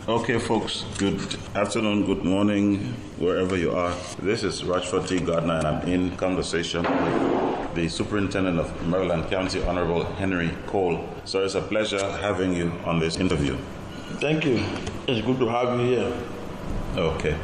Okay, folks, good afternoon, good morning, wherever you are. This is Rashford T. Gardner, and I'm in conversation with the Superintendent of Maryland County, Honorable Henry Cole. So it's a pleasure having you on this interview. Thank you. It's good to have you here. Okay.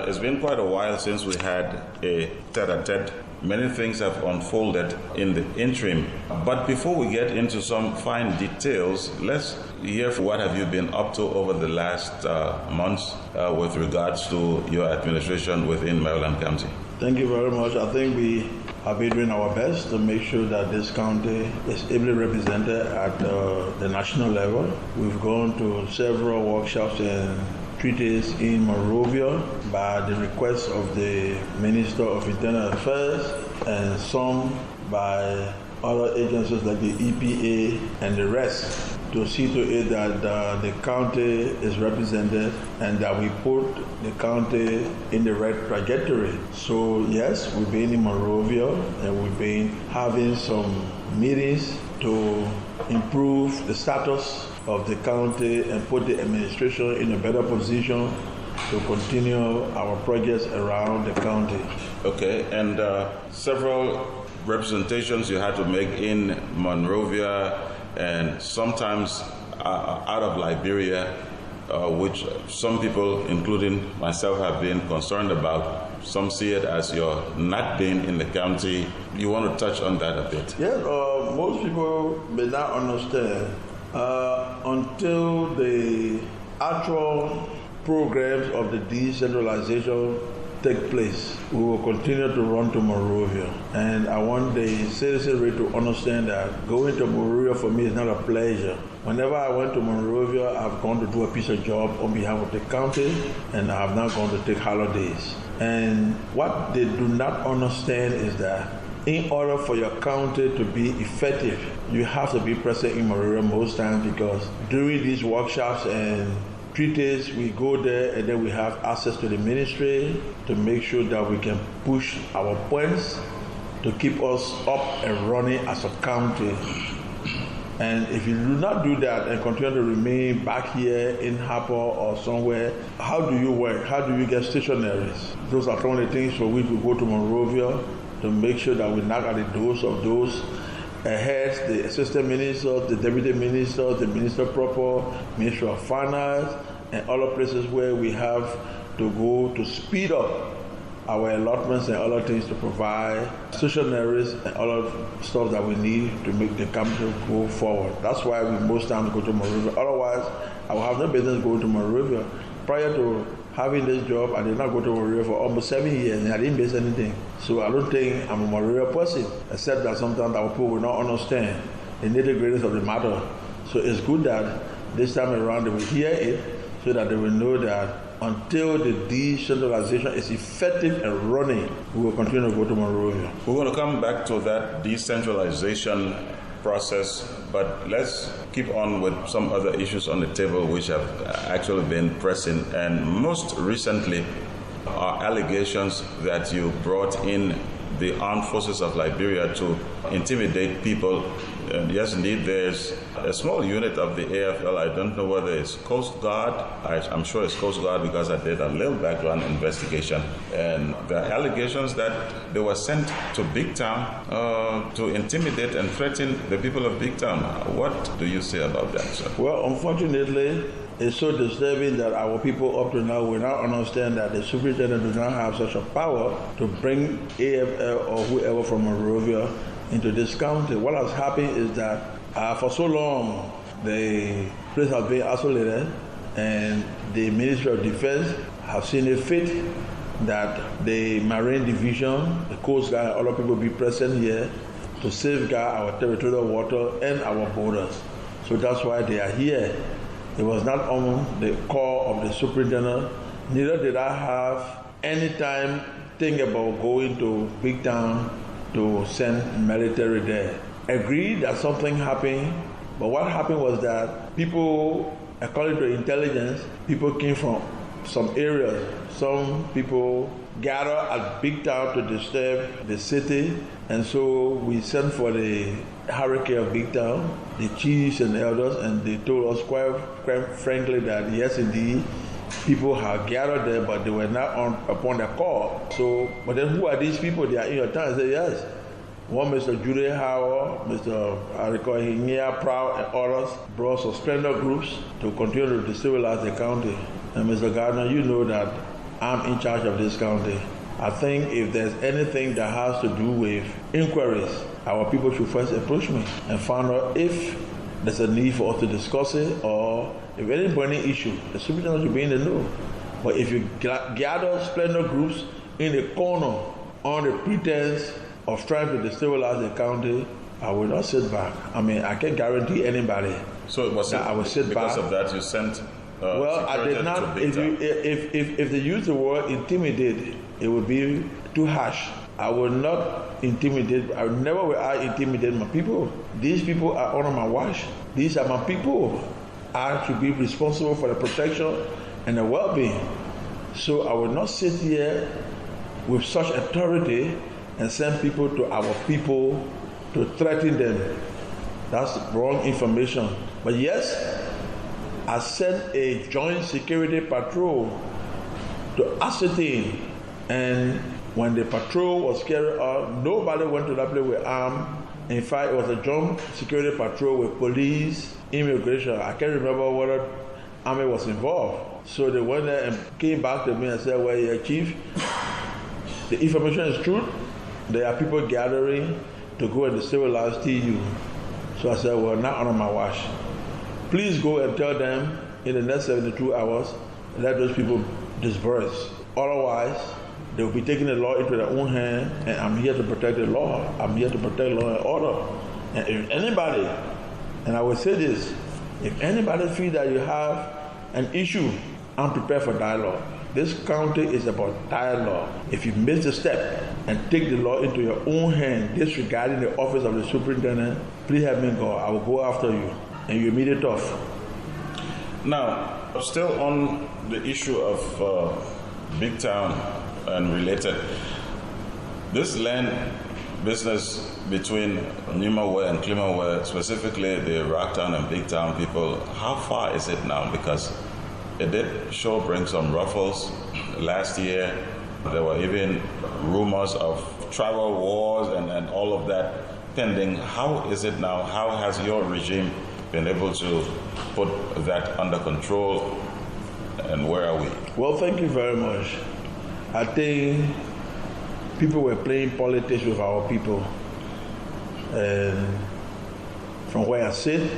It's been quite a while since we had a tete-a-tete. Many things have unfolded in the interim. But before we get into some fine details, let's hear what have you been up to over the last months with regards to your administration within Maryland County. Thank you very much. I think we have been doing our best to make sure that this county is ably represented at the national level. We've gone to several workshops and treaties in Monrovia by the request of the Minister of Internal Affairs and some by other agencies like the EPA and the rest to see to it that the county is represented and that we put the county in the right trajectory. So yes, we've been in Monrovia and we've been having some meetings to improve the status of the county and put the administration in a better position to continue our projects around the county. Okay, and several representations you had to make in Monrovia and sometimes out of Liberia, which some people, including myself, have been concerned about. Some see it as you're not being in the county. You want to touch on that a bit? Yes, most people may not understand. Until the actual programs of the decentralization take place, we will continue to run to Monrovia. And I want the citizenry to understand that going to Monrovia for me is not a pleasure. Whenever I went to Monrovia, I've gone to do a piece of job on behalf of the county, and I have not gone to take holidays. And what they do not understand is that in order for your county to be effective, you have to be present in Monrovia most times, because during these workshops and treaties, we go there and then we have access to the ministry to make sure that we can push our points to keep us up and running as a county. And if you do not do that and continue to remain back here in Harper or somewhere, how do you work? How do you get stationaries? Those are some of the things for which we go to Monrovia to make sure that we knock at the doors of those heads, the assistant ministers, the deputy ministers, the minister proper, Ministry of Finance, and other places where we have to go to speed up our allotments and other things to provide stationaries and other stuff that we need to make the capital go forward. That's why we most times go to Monrovia. Otherwise, I will have no business going to Monrovia. Prior to having this job, I did not go to Monrovia for almost 7 years and I didn't miss anything. So I don't think I'm a Monrovia person, except that sometimes our people will not understand the nitty-gritties of the matter. So it's good that this time around they will hear it so that they will know that until the decentralization is effective and running, we will continue to go to Monrovia. We're going to come back to that decentralization process, but let's keep on with some other issues on the table which have actually been pressing, and most recently are allegations that you brought in the armed forces of Liberia to intimidate people. And yes, indeed, there's a small unit of the AFL. I don't know whether it's Coast Guard. I'm sure it's Coast Guard because I did a little background investigation. And there are allegations that they were sent to Big Town to intimidate and threaten the people of Big Town. What do you say about that, sir? Well, unfortunately, it's so disturbing that our people up to now will not understand that the superintendent does not have such a power to bring AFL or whoever from Monrovia into this county. What has happened is that for so long the place has been isolated, and the Ministry of Defense have seen it fit that the Marine Division, the Coast Guard, and other people be present here to safeguard our territorial water and our borders. So that's why they are here. It was not on the call of the superintendent. Neither did I have any time think about going to Big Town to send military there. Agreed that something happened, but what happened was that people, according to intelligence, people came from some areas. Some people gather at Big Town to disturb the city. And so we sent for the hurricane of Big Town, the chiefs and elders, and they told us quite frankly that yes, indeed, people have gathered there, but they were not upon the call. So, but then who are these people? They are in your town. I said, yes. One, Mr. Judy Howard, Mr. I recall Hinia Proud, and others brought suspender groups to continue to destabilize the county. And Mr. Gardner, you know that I'm in charge of this county. I think if there's anything that has to do with inquiries, our people should first approach me and find out if there's a need for us to discuss it, or if any burning issue, the superintendent should be in the know. But if you gather splendor groups in the corner on the pretense of trying to destabilize the county, I will not sit back. I mean, I can't guarantee anybody that I will sit back. Because of that, you sent well, I did not. If they use the word intimidate, it would be too harsh. I will not intimidate. I never will I intimidate my people. These people are under my watch. These are my people. I should be responsible for the protection and the well-being. So I will not sit here with such authority and send people to our people to threaten them. That's wrong information. But yes, I sent a joint security patrol to ascertain, and when the patrol was carried out, nobody went to that place with arms. In fact, it was a joint security patrol with police, immigration. I can't remember whether army was involved. So they went there and came back to me and said, well, yeah, Chief, the information is true. There are people gathering to go and destabilize TU. So I said, well, not under my watch. Please go and tell them in the next 72 hours, let those people disperse. Otherwise, they will be taking the law into their own hand, and I'm here to protect the law. I'm here to protect law and order. And if anybody, and I will say this, if anybody feels that you have an issue, I'm prepared for dialogue. This county is about dialogue. If you miss a step and take the law into your own hand, disregarding the office of the superintendent, please have me go. I will go after you, and you meet it off. Now, still on the issue of Big Town and related, this land business between Nimaware and Climaware, specifically the Rocktown and Big Town people, how far is it now? Because it did sure bring some ruffles. Last year, there were even rumors of tribal wars and all of that pending. How is it now? How has your regime been able to put that under control, and where are we? Well, thank you very much. I think people were playing politics with our people. And from where I sit,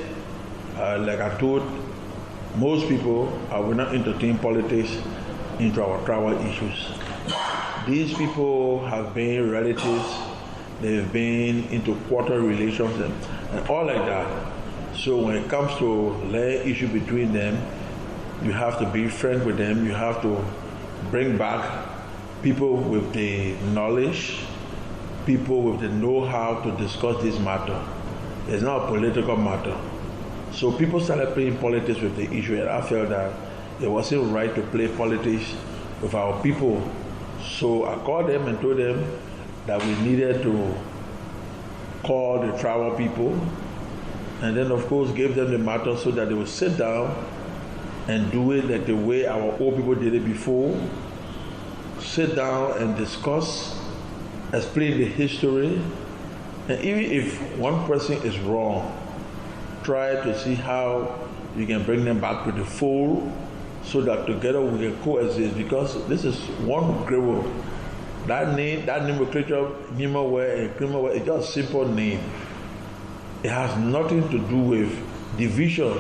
like I told most people, I will not entertain politics into our tribal issues. These people have been relatives, they've been into quarter relations and all like that. So when it comes to land issue between them, you have to be frank with them. You have to bring back people with the knowledge, people with the know-how to discuss this matter. It's not a political matter. So people started playing politics with the issue, and I felt that it wasn't right to play politics with our people. So I called them and told them that we needed to call the tribal people, and then of course gave them the matter so that they would sit down and do it like the way our old people did it before. Sit down and discuss, explain the history, and even if one person is wrong, try to see how you can bring them back to the fold so that together we can coexist, because this is one gravel. That nomenclature, Nimaware and Climaware, is just a simple name. It has nothing to do with division.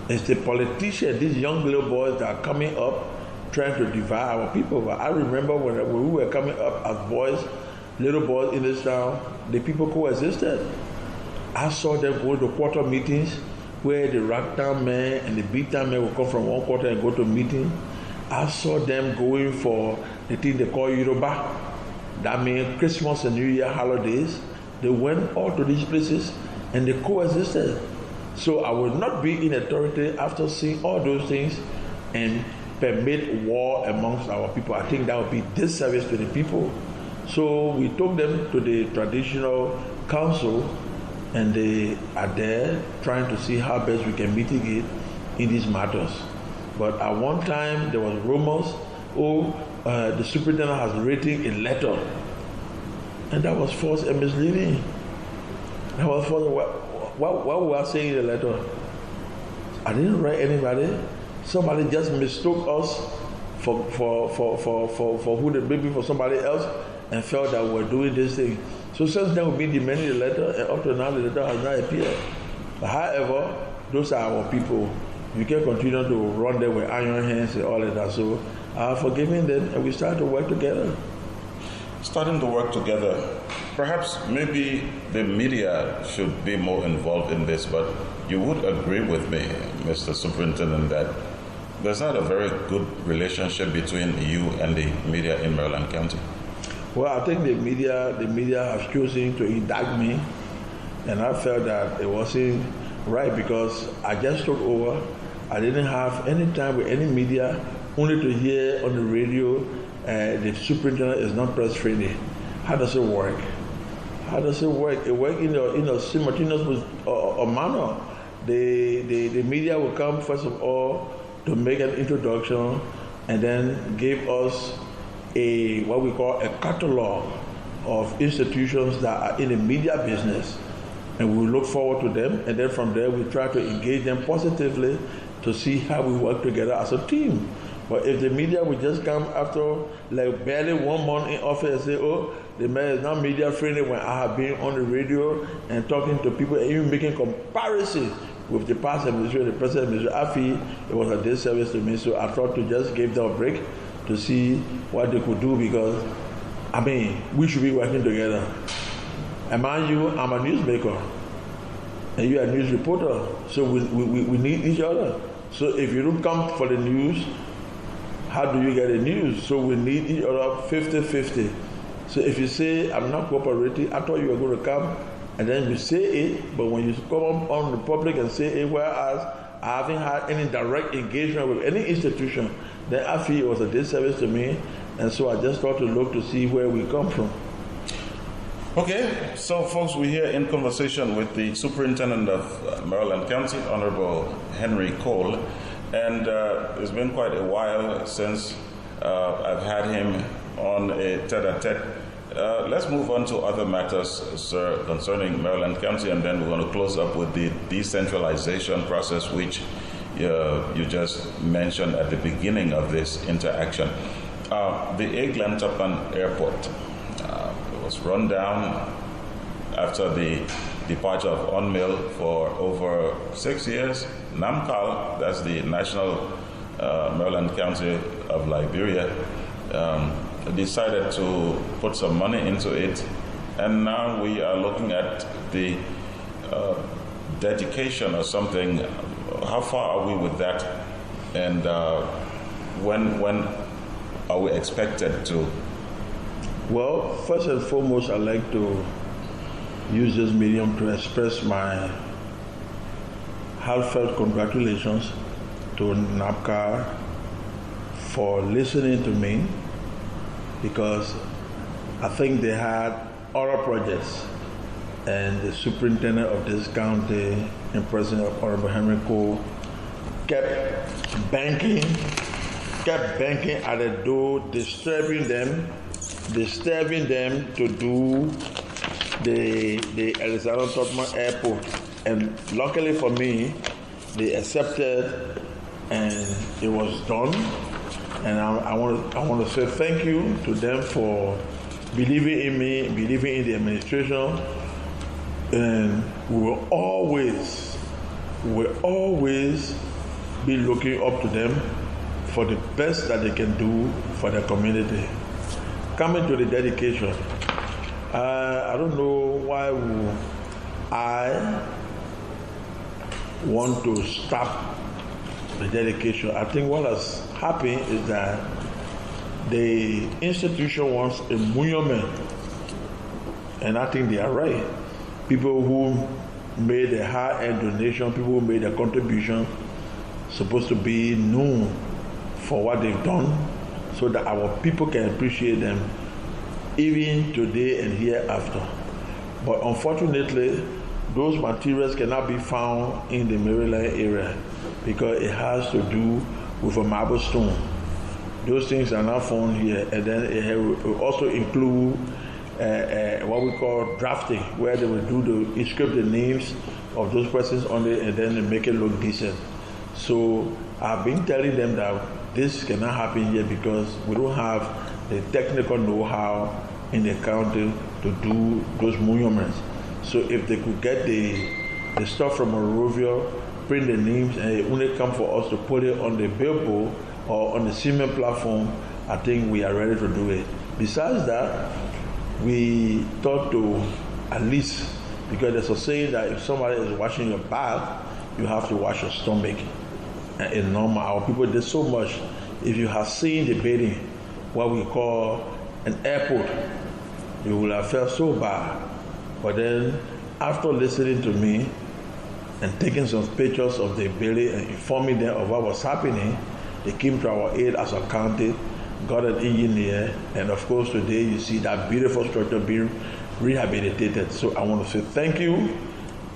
It's the politicians, these young little boys that are coming up trying to divide our people. But I remember when we were coming up as boys, little boys in this town, the people coexisted. I saw them go to quarter meetings where the Rocktown men and the Big Town men would come from one quarter and go to a meeting. I saw them going for the thing they call Yoruba. That means Christmas and New Year holidays. They went all to these places and they coexisted. So I will not be in authority after seeing all those things and permit war amongst our people. I think that would be disservice to the people. So we took them to the traditional council, and they are there trying to see how best we can mitigate in these matters. But at one time, there was rumors, the superintendent has written a letter. And that was false and misleading. That was false. What were I saying in the letter? I didn't write anybody. Somebody just mistook us for who they maybe for somebody else and felt that we're doing this thing. So since then we've been demanding the letter, and up to now the letter has not appeared. But however, those are our people. We can't continue to run them with iron hands and all of that. So I have forgiven them, and we start to work together. Starting to work together. Perhaps maybe the media should be more involved in this, but you would agree with me, Mr. Superintendent, that there's not a very good relationship between you and the media in Maryland County. Well, I think the media has chosen to indict me, and I felt that it wasn't right because I just took over. I didn't have any time with any media, only to hear on the radio the superintendent is not press friendly. How does it work? How does it work? It works in a simultaneous manner. The media will come first of all to make an introduction and then give us what we call a catalog of institutions that are in the media business, and we look forward to them, and then from there we try to engage them positively to see how we work together as a team. But if the media would just come after like barely 1 month in office and say, oh, the mayor is not media friendly, when I have been on the radio and talking to people and even making comparisons with the past administration, the present administration, I feel it was a disservice to me. So I thought to just give them a break to see what they could do, because we should be working together. And mind you, I'm a newsmaker and you're a news reporter, so we need each other. So if you don't come for the news, how do you get the news? So we need each other 50-50. So if you say, I'm not cooperating, I thought you were going to come, and then you say it, but when you come on the public and say it, whereas I haven't had any direct engagement with any institution, then I feel it was a disservice to me, and so I just thought to look to see where we come from. Okay, so folks, we're here in conversation with the Superintendent of Maryland County, Honorable Henry Cole, and it's been quite a while since I've had him on a tete-a-tete. Let's move on to other matters, sir, concerning Maryland County, and then we're going to close up with the decentralization process, which you just mentioned at the beginning of this interaction. The Eglantapan Airport was run down after the departure of UNMIL for over 6 years. NAMCAL, that's the National Maryland County of Liberia, decided to put some money into it, and now we are looking at the dedication or something. How far are we with that, and when are we expected to? Well, first and foremost, I'd like to use this medium to express my heartfelt congratulations to NAPCA for listening to me, because I think they had other projects, and the superintendent of this county and president of Honorable Henry Cole kept banking at the door, disturbing them to do the Alexander Totman Airport. And luckily for me, they accepted and it was done. And I want to say thank you to them for believing in me, believing in the administration. And we will always be looking up to them for the best that they can do for the community. Coming to the dedication, I don't know why I want to stop the dedication. I think what has happened is that the institution wants a monument, and I think they are right. People who made a high-end donation, people who made a contribution, supposed to be known for what they've done so that our people can appreciate them even today and hereafter. But unfortunately, those materials cannot be found in the Maryland area because it has to do with a marble stone. Those things are not found here. And then it will also include what we call drafting, where they will inscribe the names of those persons on it and then they make it look decent. So I've been telling them that this cannot happen here because we don't have the technical know-how in the county to do those monuments. So if they could get the stuff from Monrovia, print the names, and it only come for us to put it on the billboard or on the cement platform, I think we are ready to do it. Besides that, we thought to at least, because there's a saying that if somebody is washing your back, you have to wash your stomach. And it's normal. Our people did so much. If you have seen the building, what we call an airport, you will have felt so bad. But then, after listening to me and taking some pictures of the building and informing them of what was happening, they came to our aid as a county, got an engineer, and of course today you see that beautiful structure being rehabilitated. So I want to say thank you,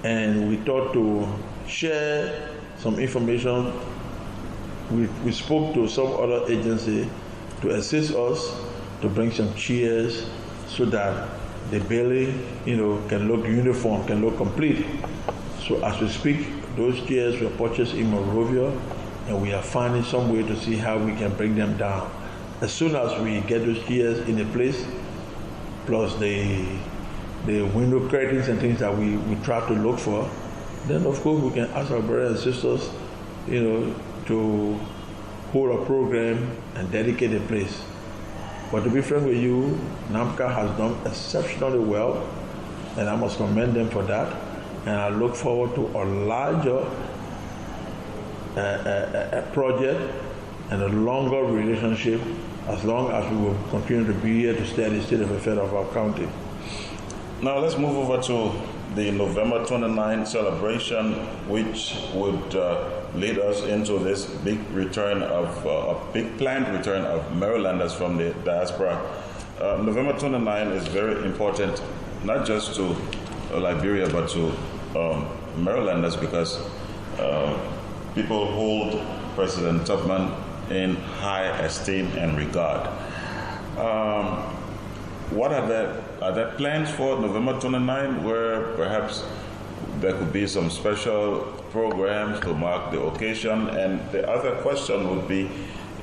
and we thought to share some information. We spoke to some other agency to assist us to bring some chairs so that the building, can look uniform, can look complete. So as we speak, those chairs were purchased in Monrovia, and we are finding some way to see how we can bring them down. As soon as we get those chairs in a place, plus the window curtains and things that we try to look for, then of course we can ask our brothers and sisters, to hold a program and dedicate a place. But to be frank with you, NAMCA has done exceptionally well, and I must commend them for that. And I look forward to a larger project and a longer relationship as long as we will continue to be here to stay at the state of affairs of our county. Now let's move over to the November 29 celebration, which would lead us into this big return of a big planned return of Marylanders from the diaspora. November 29 is very important, not just to Liberia, but to Marylanders, because people hold President Tubman in high esteem and regard. What are there plans for November 29 where perhaps there could be some special programs to mark the occasion? And the other question would be,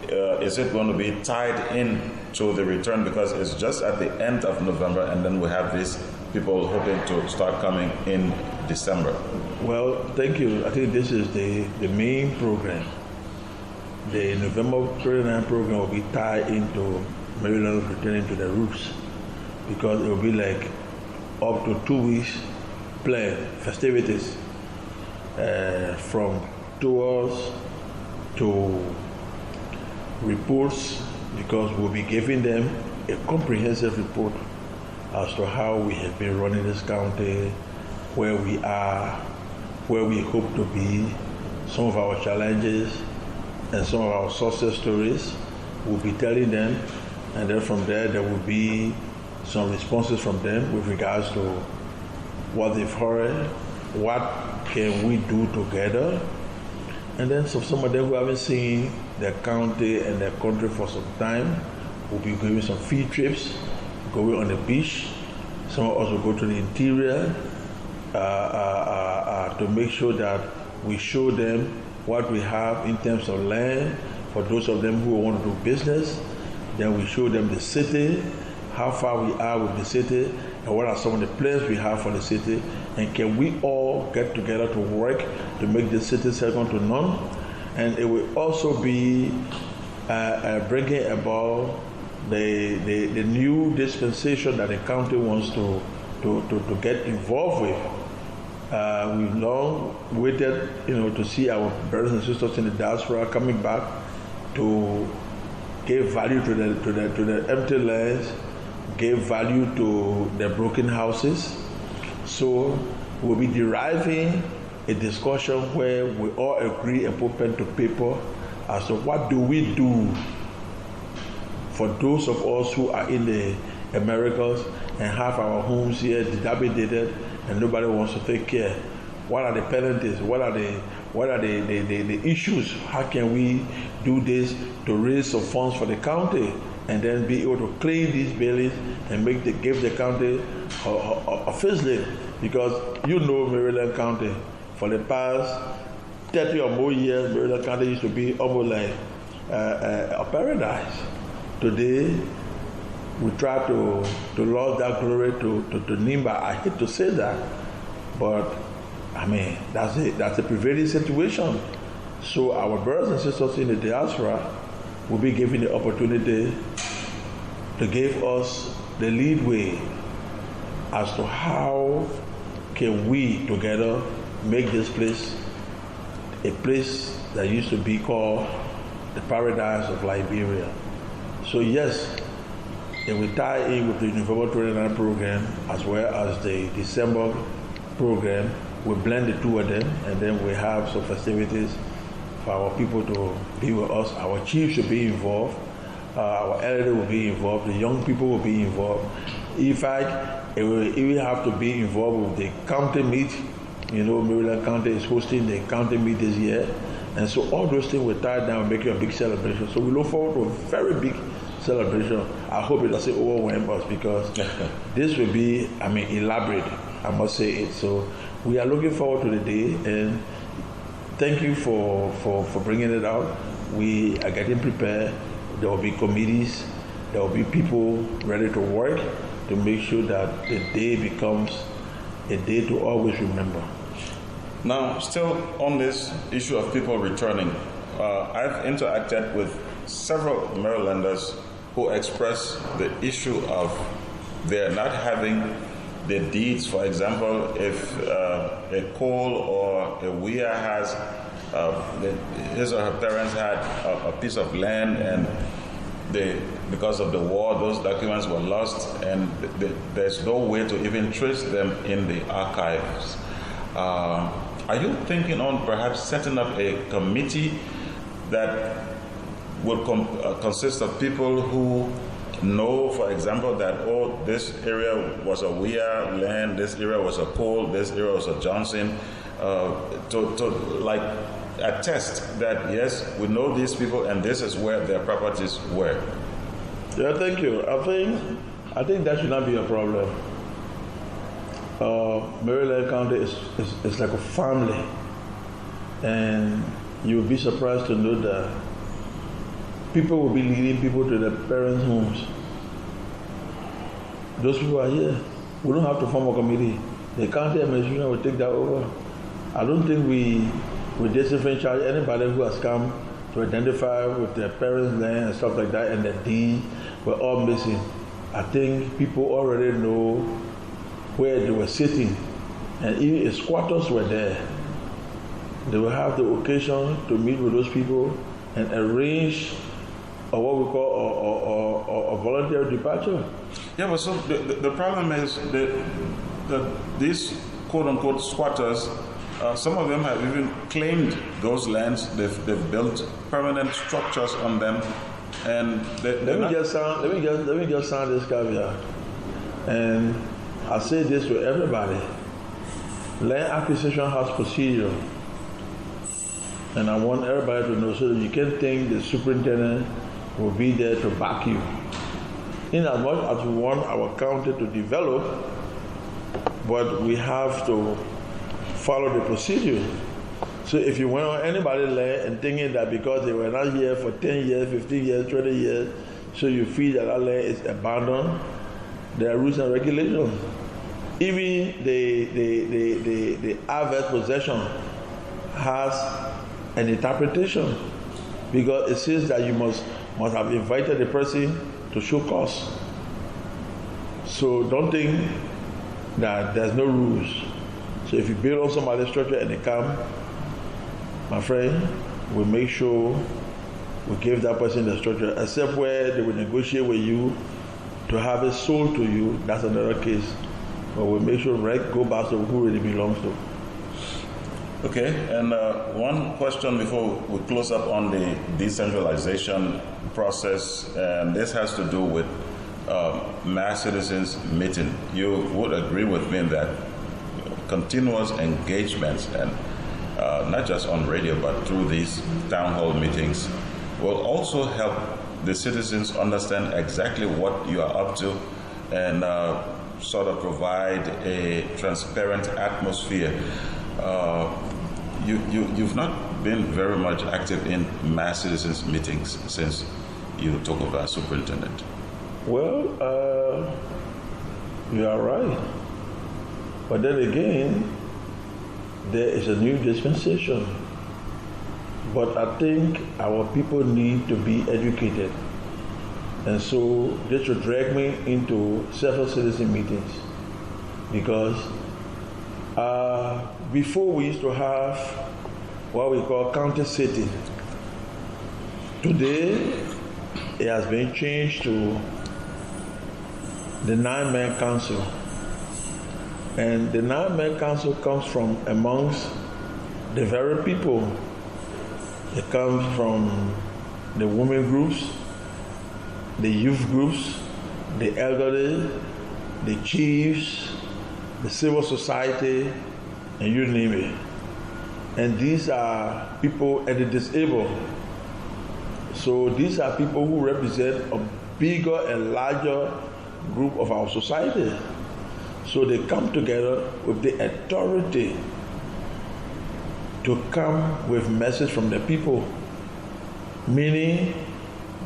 is it going to be tied in to the return, because it's just at the end of November and then we have these people hoping to start coming in December? Well, thank you. I think this is the main program. The November 29 program will be tied into Maryland returning to the roots, because it will be like up to 2 weeks planned festivities, from tours to reports, because we'll be giving them a comprehensive report as to how we have been running this county, where we are, where we hope to be, some of our challenges, and some of our success stories. We'll be telling them, and then from there will be some responses from them with regards to what they've heard, what can we do together, and then some of them who haven't seen their county and their country for some time will be giving some field trips, going on the beach. Some of us will go to the interior to make sure that we show them what we have in terms of land for those of them who want to do business. Then we show them the city, how far we are with the city, and what are some of the plans we have for the city, and can we all get together to work to make the city second to none. And it will also be bringing about the new dispensation that the county wants to get involved with. We've long waited, to see our brothers and sisters in the diaspora coming back to give value to the empty lands, give value to the broken houses. So we'll be deriving a discussion where we all agree and put pen to paper as to what do we do for those of us who are in the Americas and have our homes here dilapidated and nobody wants to take care. What are the penalties? What are the issues? How can we do this to raise some funds for the county and then be able to clean these buildings and give the county a facelift? Because Maryland County, for the past 30 or more years, Maryland County used to be almost like a paradise. Today, we try to lose that glory to Nimba. I hate to say that, but I mean, that's a prevailing situation. So our brothers and sisters in the diaspora will be given the opportunity to give us the leadway as to how can we together make this place a place that used to be called the paradise of Liberia. So yes, it will tie in with the November 29 program as well as the December program. We blend the two of them, and then we have some festivities for our people to be with us. Our chiefs should be involved. Our elderly will be involved. The young people will be involved. In fact, it will have to be involved with the county meet. Maryland County is hosting the county meet this year. And so all those things will tie down and make it a big celebration. So we look forward to a very big celebration. I hope it doesn't overwhelm us because this will be, elaborate, I must say it. So we are looking forward to the day, and thank you for bringing it out. We are getting prepared. There will be committees. There will be people ready to work to make sure that the day becomes a day to always remember. Now, still on this issue of people returning, I've interacted with several Marylanders who express the issue of their not having the deeds. For example, if a Cole or a Weir has, his or her parents had a piece of land and because of the war, those documents were lost and there's no way to even trace them in the archives. Are you thinking on perhaps setting up a committee that would consist of people who know, for example, that, this area was a Weir land, this area was a Cole, this area was a Johnson, to attest that, yes, we know these people and this is where their properties were? Yeah, thank you. I think that should not be a problem. Maryland County is like a family, and you'll be surprised to know that people will be leading people to their parents' homes. Those people are here. We don't have to form a committee. The county administration will take that over. I don't think we disenfranchise anybody who has come to identify with their parents' land and stuff like that, and the deed were all missing. I think people already know where they were sitting, and even if squatters were there, they will have the occasion to meet with those people and arrange what we call a voluntary departure. Yeah, but so the problem is that these quote-unquote squatters, some of them have even claimed those lands. They've built permanent structures on them, and let me just sound this caveat, and I say this to everybody: land acquisition has procedure, and I want everybody to know so that you can think the superintendent will be there to back you. In as much as we want our county to develop, but we have to follow the procedure. So if you went on anybody's land and thinking that because they were not here for 10 years, 15 years, 20 years, so you feel that land is abandoned, there are rules and regulations. Even the adverse possession has an interpretation, because it says that you must have invited the person to show cause. So don't think that there's no rules. So if you build on somebody's structure and they come, my friend, we'll make sure we give that person the structure, except where they will negotiate with you to have it sold to you. That's another case. But we'll make sure right go back to who really belongs to. Okay, and one question before we close up on the decentralization process, and this has to do with mass citizens meeting. You would agree with me that continuous engagements, and not just on radio but through these town hall meetings, will also help the citizens understand exactly what you are up to and sort of provide a transparent atmosphere. You've not been very much active in mass citizens meetings since you took over as superintendent. Well, you are right. But then again, there is a new dispensation. But I think our people need to be educated. And so they should drag me into several citizen meetings. Because before we used to have what we call county sitting. Today, it has been changed to the 9-man council. And the 9-man council comes from amongst the very people. It comes from the women groups, the youth groups, the elderly, the chiefs, the civil society, and you name it. And these are people and the disabled. So these are people who represent a bigger and larger group of our society. So they come together with the authority to come with message from the people. Meaning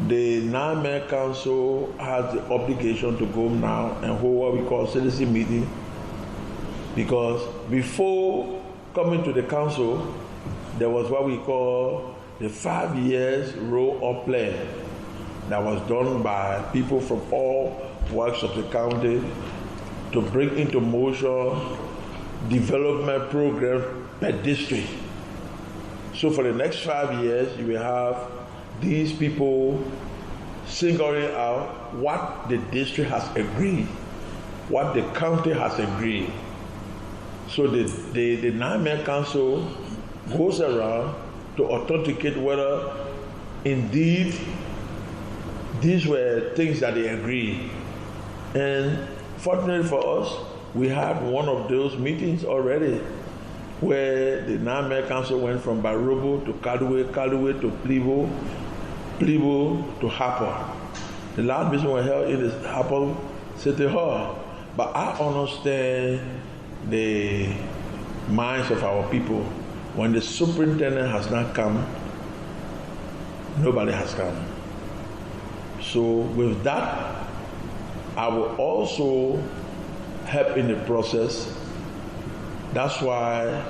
the 9-man council has the obligation to go now and hold what we call citizen meeting, because before coming to the council, there was what we call the 5 years roll-up plan that was done by people from all walks of the county to bring into motion development program per district. So for the next 5 years, you will have these people singling out what the district has agreed, what the county has agreed. So the 9-man council goes around to authenticate whether indeed these were things that they agreed. And fortunately for us, we had one of those meetings already, where the 9-man council went from Barobo to Kaluwe to Plibo to Harper. The last meeting was held in the Harper City Hall. But I understand the minds of our people. When the superintendent has not come, nobody has come. So with that, I will also help in the process. That's why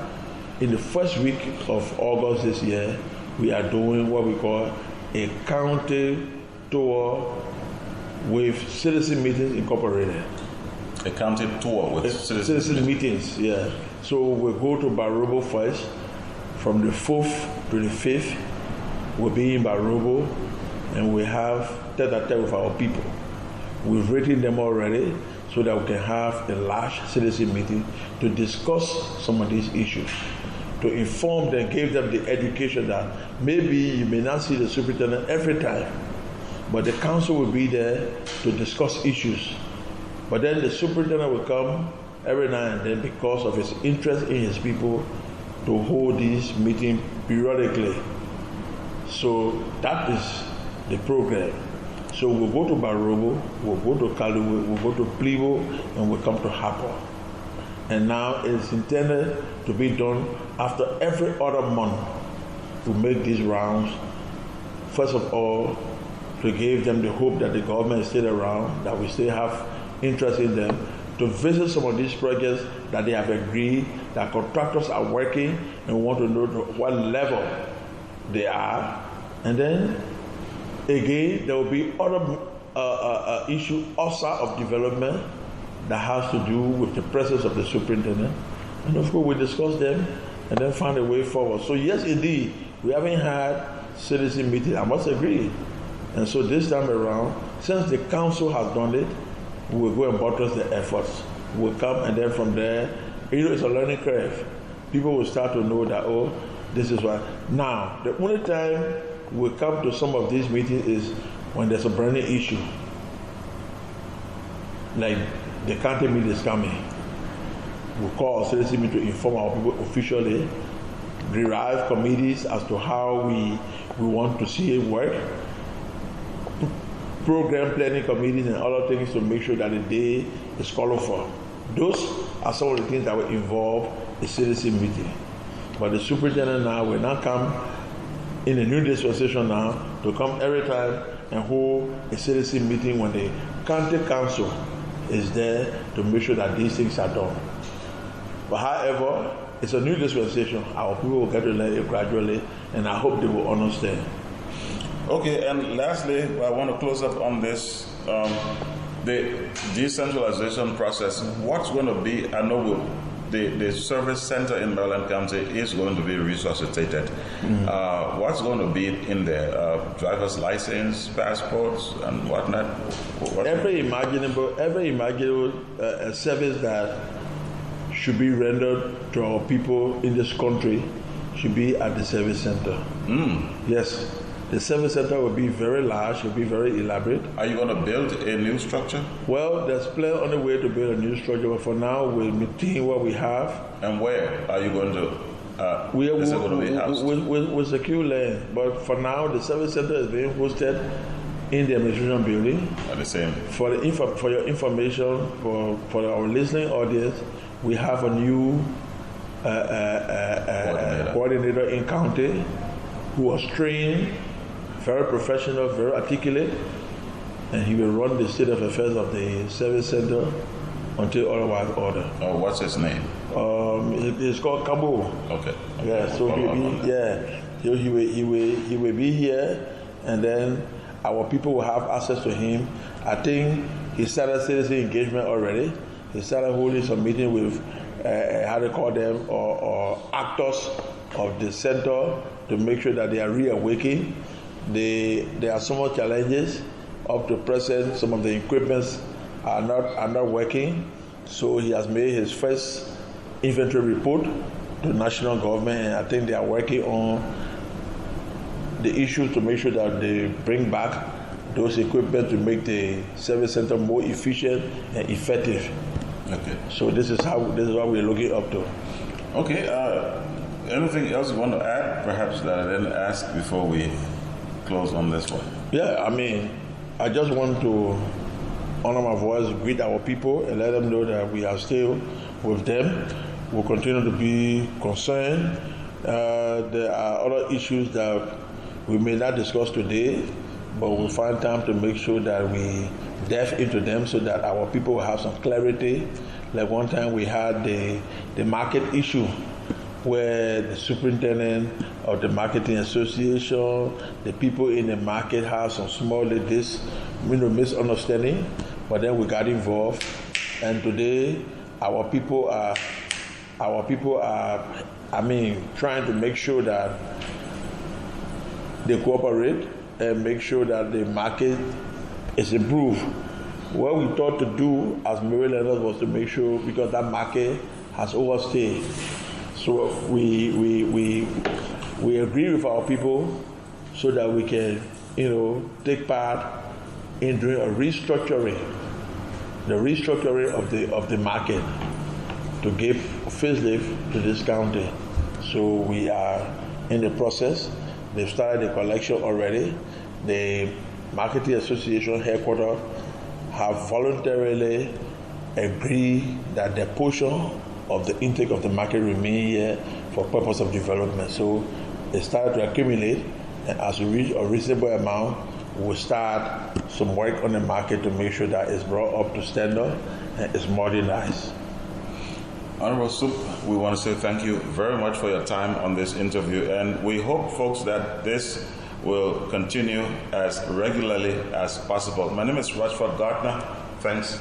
in the first week of August this year, we are doing what we call a county tour with Citizen Meetings Incorporated. A county tour with citizen meetings, yeah. So we'll go to Barobo first. From the 4th to the 5th, we'll be in Barobo, and we have tete-a-tete with our people. We've written them already so that we can have a large citizen meeting to discuss some of these issues, to inform them, give them the education that maybe you may not see the superintendent every time, but the council will be there to discuss issues. But then the superintendent will come every now and then because of his interest in his people to hold these meetings periodically. So that is the program. So we'll go to Barobo, we'll go to Kaluwe, we'll go to Plibo, and we'll come to Harper. And now it's intended to be done after every other month. To make these rounds, first of all, to give them the hope that the government is still around, that we still have interest in them, to visit some of these projects that they have agreed, that contractors are working and want to know what level they are. And then again, there will be other issue outside of development that has to do with the presence of the superintendent. And of course, we discuss them and then find a way forward. So yes, indeed, we haven't had citizen meetings, I must agree. And so this time around, since the council has done it, we will go and buttress the efforts. We'll come, and then from there, it's a learning curve. people will start to know that, oh, this is why. Now, the only time we come to some of these meetings is when there's a burning issue. Like the county meeting is coming. We call a citizen meeting to inform our people officially, derive committees as to how we want to see it work, program planning committees and other things to make sure that the day is called for. Those are some of the things that will involve a citizen meeting. But the superintendent now will not come in a new dispensation now to come every time and hold a citizen meeting when the county council is there to make sure that these things are done. But however, it's a new dispensation. Our people will get to learn it gradually, and I hope they will understand. Okay, and lastly, I want to close up on this, the decentralization process. What's going to be, I know the service center in Maryland County is going to be resuscitated. What's going to be in there? Driver's license, passports, and whatnot? Every imaginable service that should be rendered to our people in this country should be at the service center. Yes. The service center will be very large, will be very elaborate. Are you going to build a new structure? Well, there's plenty on the way to build a new structure, but for now, we'll maintain what we have. And where are you going to? Is it going to be housed? We'll secure land, but for now, the service center is being hosted in the administration building. At the same. For your information, for our listening audience, we have a new coordinator in county who was trained, very professional, very articulate, and he will run the state of affairs of the service center until otherwise ordered. Oh, what's his name? It's called Cabo. Okay. Yeah, so he will be here, and then our people will have access to him. I think he started citizen engagement already. He started holding some meeting with how they call them, or actors of the center to make sure that they are reawakening. There are some more challenges up to present. Some of the equipments are not working. So he has made his first inventory report to national government, and I think they are working on the issues to make sure that they bring back those equipment to make the service center more efficient and effective. Okay. So this is what we're looking up to. Okay. Anything else you want to add, perhaps, that I didn't ask before we close on this one? Yeah, I mean, I just want to honor my voice, greet our people, and let them know that we are still with them. We'll continue to be concerned. There are other issues that we may not discuss today, but we'll find time to make sure that we delve into them so that our people will have some clarity. Like one time we had the market issue, where the superintendent of the marketing association, the people in the market have some small misunderstanding, but then we got involved, and today our people are trying to make sure that they cooperate and make sure that the market is improved. What we thought to do as Marylanders was to make sure, because that market has overstayed. So we agree with our people so that we can, take part in doing the restructuring of the market to give facelift to this county. So we are in the process. They've started the collection already. The Marketing Association headquarters have voluntarily agreed that their portion of the intake of the market remain here for purpose of development. So they started to accumulate, and as we reach a reasonable amount, we'll start some work on the market to make sure that it's brought up to standard and it's modernized. Honorable SUP, we want to say thank you very much for your time on this interview, and we hope, folks, that this will continue as regularly as possible. My name is Rashford Gardner. Thanks.